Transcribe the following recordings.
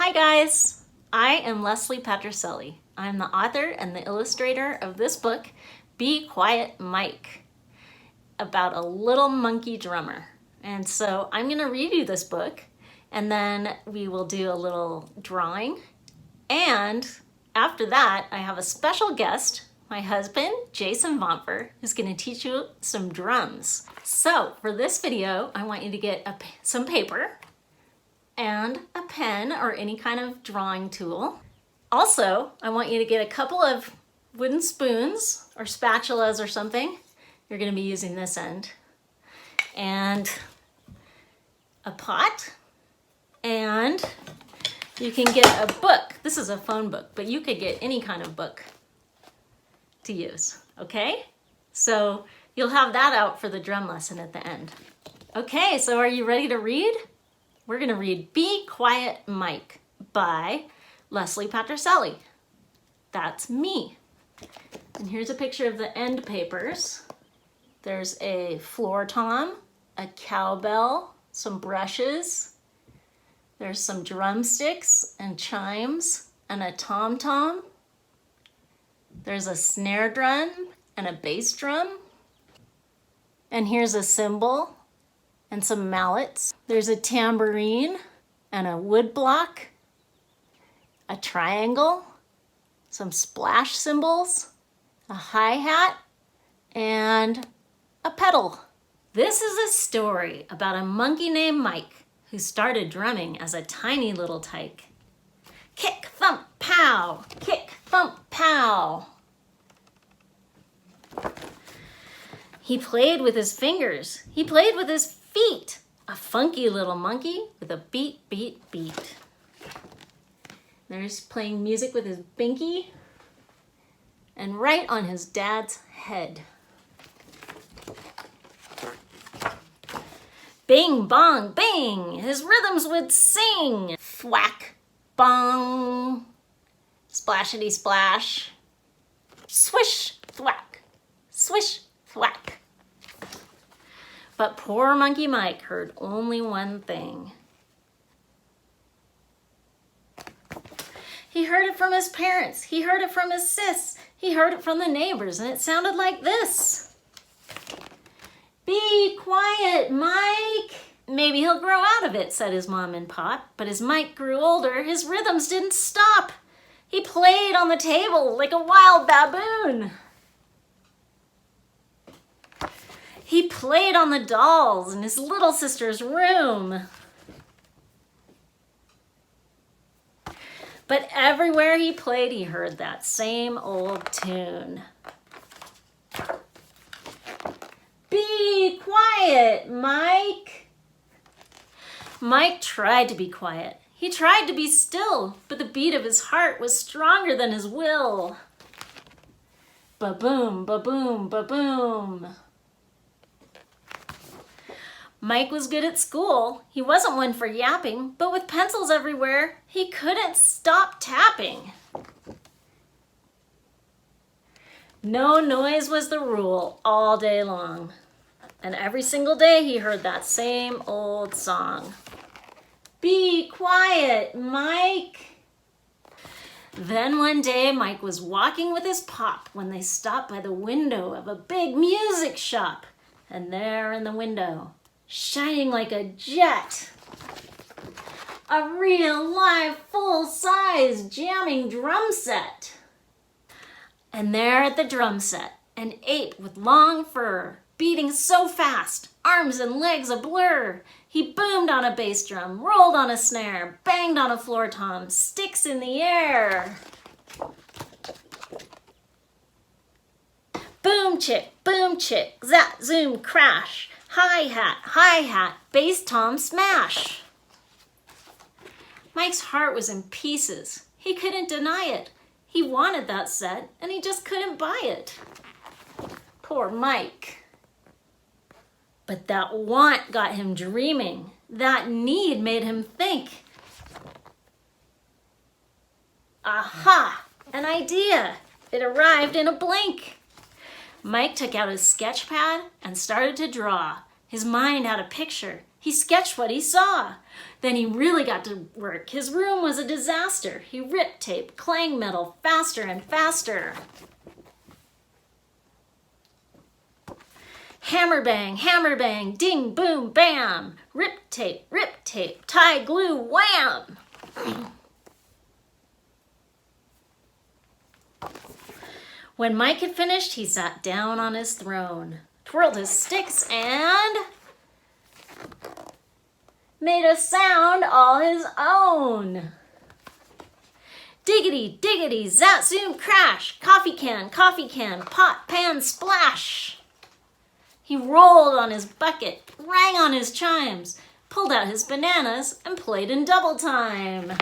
Hi guys, I am Leslie Patricelli. I'm the author and the illustrator of this book, Be Quiet Mike, about a little monkey drummer. And so I'm going to read you this book, and then we will do a little drawing. And after that, I have a special guest, my husband, Jason Vontver, who's going to teach you some drums. So for this video, I want you to get some paper and a pen or any kind of drawing tool. Also, I want you to get a couple of wooden spoons or spatulas or something. You're going to be using this end. And a pot. And you can get a book. This is a phone book, but you could get any kind of book to use, okay? So you'll have that out for the drum lesson at the end. Okay, so are you ready to read? We're going to read Be Quiet Mike by Leslie Patricelli. That's me. And here's a picture of the end papers. There's a floor tom, a cowbell, some brushes. There's some drumsticks and chimes and a tom-tom. There's a snare drum and a bass drum. And here's a cymbal and some mallets. There's a tambourine and a wood block, a triangle, some splash cymbals, a hi-hat, and a pedal. This is a story about a monkey named Mike who started drumming as a tiny little tyke. Kick, thump, pow! Kick, thump, pow! He played with his fingers. He played with his feet. A funky little monkey with a beat, beat, beat. There's playing music with his binky and right on his dad's head. Bing, bong, bing, his rhythms would sing. Thwack, bong, splashity splash. Swish, thwack, swish, thwack. But poor Monkey Mike heard only one thing. He heard it from his parents. He heard it from his sis. He heard it from the neighbors, and it sounded like this. Be quiet, Mike. Maybe he'll grow out of it, said his mom and pop. But as Mike grew older, his rhythms didn't stop. He played on the table like a wild baboon. He played on the dolls in his little sister's room. But everywhere he played, he heard that same old tune. Be quiet, Mike. Mike tried to be quiet. He tried to be still, but the beat of his heart was stronger than his will. Ba-boom, ba-boom, ba-boom. Mike was good at school. He wasn't one for yapping, but with pencils everywhere, he couldn't stop tapping. No noise was the rule all day long. And every single day he heard that same old song. Be quiet, Mike. Then one day Mike was walking with his pop when they stopped by the window of a big music shop. And there in the window, shining like a jet, a real live full-size jamming drum set. And there at the drum set, an ape with long fur, beating so fast, arms and legs a blur. He boomed on a bass drum, rolled on a snare, banged on a floor tom, sticks in the air. Boom chick, zap, zoom, crash. Hi-hat, bass tom smash. Mike's heart was in pieces. He couldn't deny it. He wanted that set, and he just couldn't buy it. Poor Mike. But that want got him dreaming. That need made him think. Aha! An idea. It arrived in a blink. Mike took out his sketch pad and started to draw. His mind had a picture. He sketched what he saw. Then he really got to work. His room was a disaster. He ripped tape, clang metal, faster and faster. Hammer bang, ding, boom, bam. Rip tape, tie, glue, wham. When Mike had finished, he sat down on his throne, twirled his sticks, and made a sound all his own. Diggity, diggity, zat, zoom, crash. Coffee can, pot, pan, splash. He rolled on his bucket, rang on his chimes, pulled out his bananas, and played in double time.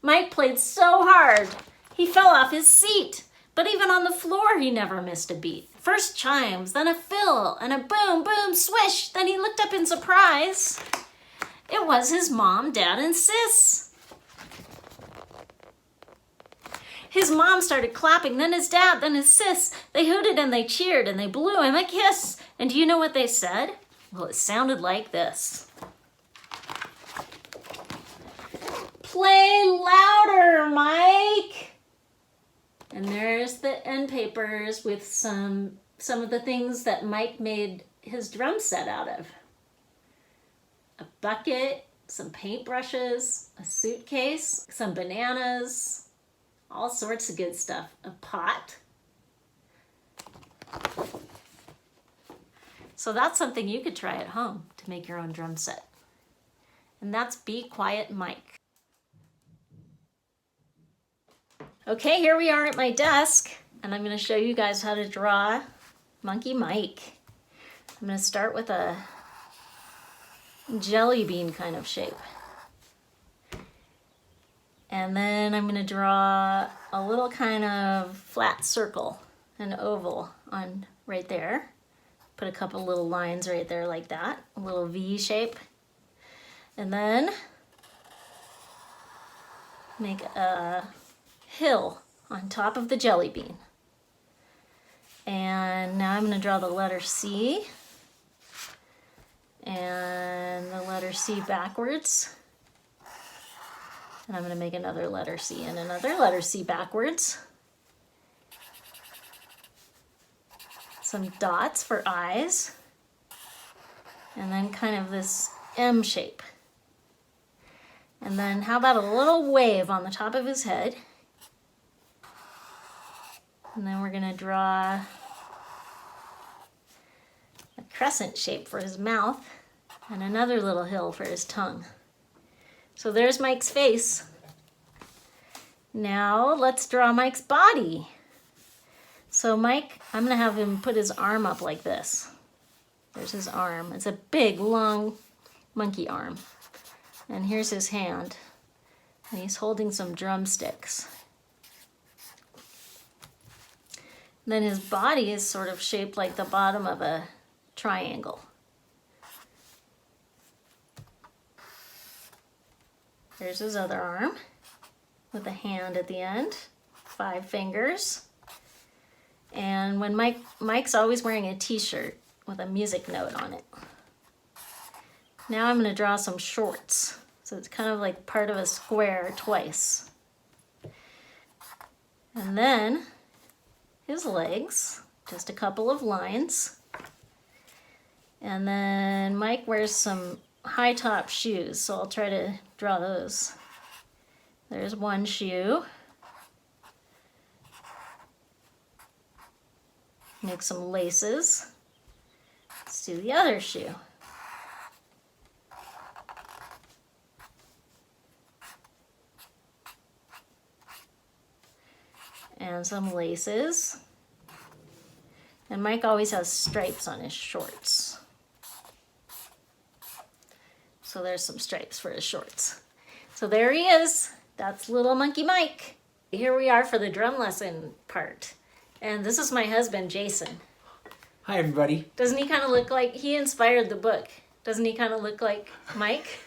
Mike played so hard, he fell off his seat. But even on the floor, he never missed a beat. First chimes, then a fill, and a boom, boom, swish. Then he looked up in surprise. It was his mom, dad, and sis. His mom started clapping, then his dad, then his sis. They hooted and they cheered and they blew him a kiss. And do you know what they said? Well, it sounded like this. Play louder, Mike. And there's the end papers with some of the things that Mike made his drum set out of. A bucket, some paintbrushes, a suitcase, some bananas, all sorts of good stuff. A pot. So that's something you could try at home to make your own drum set. And that's Be Quiet Mike. Okay, here we are at my desk, and I'm going to show you guys how to draw Monkey Mike. I'm going to start with a jelly bean kind of shape. And then I'm going to draw a little kind of flat circle, an oval on right there. Put a couple little lines right there like that, a little V shape. And then make a hill on top of the jelly bean. And now I'm going to draw the letter C and the letter C backwards. And I'm going to make another letter C and another letter C backwards. Some dots for eyes. And then kind of this M shape. And then how about a little wave on the top of his head? And then we're going to draw a crescent shape for his mouth and another little hill for his tongue. So there's Mike's face. Now let's draw Mike's body. So Mike, I'm going to have him put his arm up like this. There's his arm. It's a big, long monkey arm. And here's his hand. And he's holding some drumsticks. Then his body is sort of shaped like the bottom of a triangle. There's his other arm with a hand at the end, 5 fingers. And when Mike's always wearing a t-shirt with a music note on it. Now I'm going to draw some shorts. So it's kind of like part of a square twice. And then his legs, just a couple of lines. And then Mike wears some high top shoes, so I'll try to draw those. There's one shoe. Make some laces. Let's do the other shoe. And some laces. And Mike always has stripes on his shorts. So there's some stripes for his shorts. So there he is. That's little Monkey Mike. Here we are for the drum lesson part. And this is my husband, Jason. Hi, everybody. Doesn't he kind of look like, he inspired the book. Doesn't he kind of look like Mike?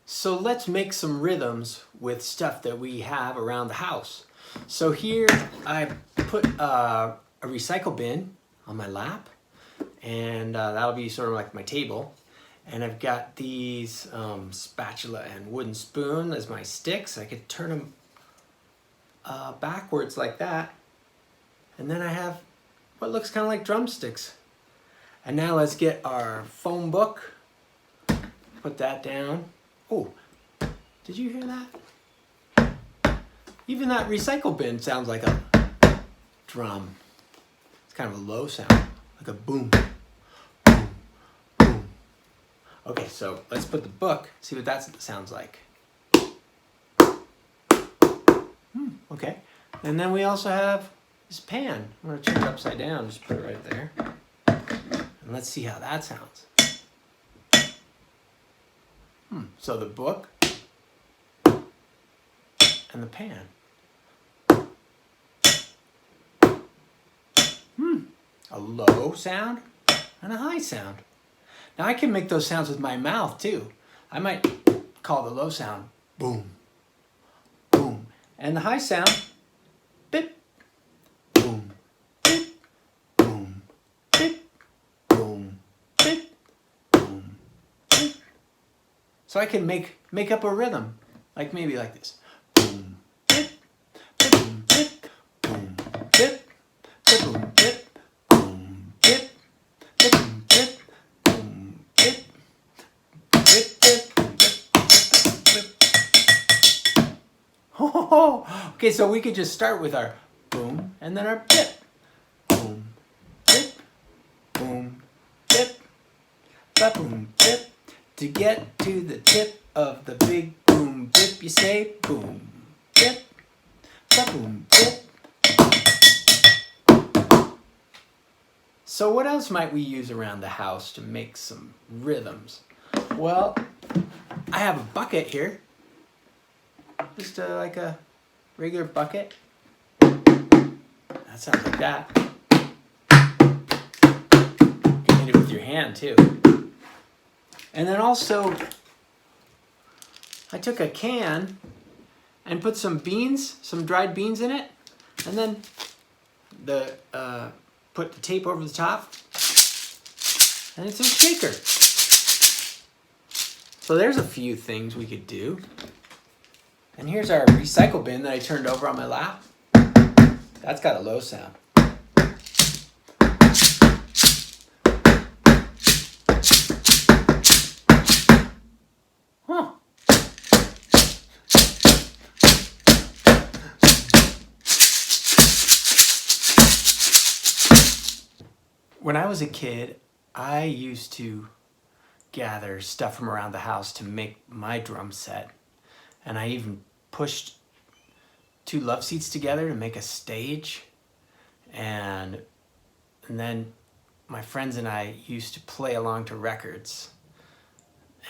So let's make some rhythms with stuff that we have around the house. So here I put a recycle bin on my lap, and that'll be sort of like my table. And I've got these spatula and wooden spoon as my sticks. I could turn them backwards like that. And then I have what looks kind of like drumsticks. And now let's get our phone book. Put that down. Oh, did you hear that? Even that recycle bin sounds like a drum. It's kind of a low sound, like a boom, boom, boom. Okay, so let's put the book, see what that sounds like. Okay, and then we also have this pan. I'm gonna turn it upside down, just put it right there. And let's see how that sounds. So the book and the pan. A low sound and a high sound. Now I can make those sounds with my mouth too. I might call the low sound boom, boom. And the high sound, bip, boom, bip, boom, bip, boom, bip, boom, bip. So I can make up a rhythm, like maybe like this. Boom, bip, boom, bip, boom, bip, boom, bip. Okay, so we could just start with our boom and then our bip. Boom, bip, boom, bip, ba-boom, bip. To get to the tip of the big boom bip, you say boom, bip, ba-boom, bip. So what else might we use around the house to make some rhythms? Well, I have a bucket here. Just like a regular bucket. That sounds like that. You can hit it with your hand too. And then also, I took a can and put some beans, some dried beans in it, and then put the tape over the top, and it's a shaker. So there's a few things we could do. And here's our recycle bin that I turned over on my lap. That's got a low sound. Huh. When I was a kid, I used to gather stuff from around the house to make my drum set. And I even pushed 2 love seats together to make a stage. And then my friends and I used to play along to records.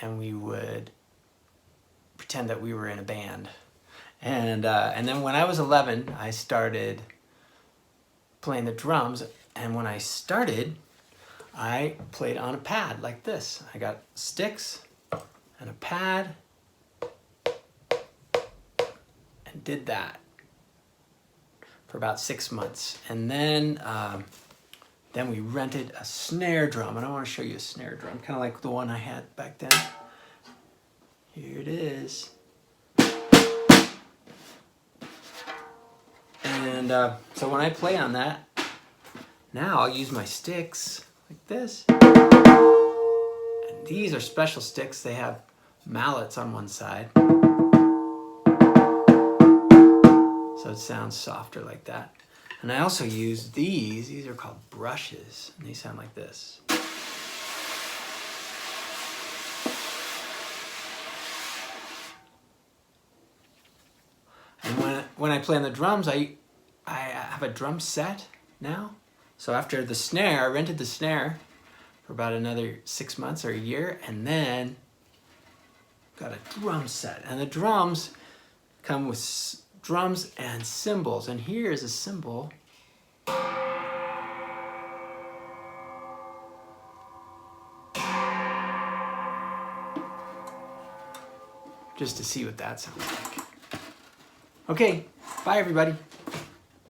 And we would pretend that we were in a band. And then when I was 11, I started playing the drums. And when I started, I played on a pad like this. I got sticks and a pad. Did that for about 6 months, and then we rented a snare drum, and I want to show you a snare drum, kind of like the one I had back then. Here it is, and so when I play on that, now I'll use my sticks like this, and these are special sticks. They have mallets on one side. So it sounds softer like that. And I also use these are called brushes, and they sound like this. And when I play on the drums, I have a drum set now. So after the snare, I rented the snare for about another 6 months or a year, and then got a drum set. And the drums come with drums and cymbals, and here is a cymbal. Just to see what that sounds like. Okay, bye everybody.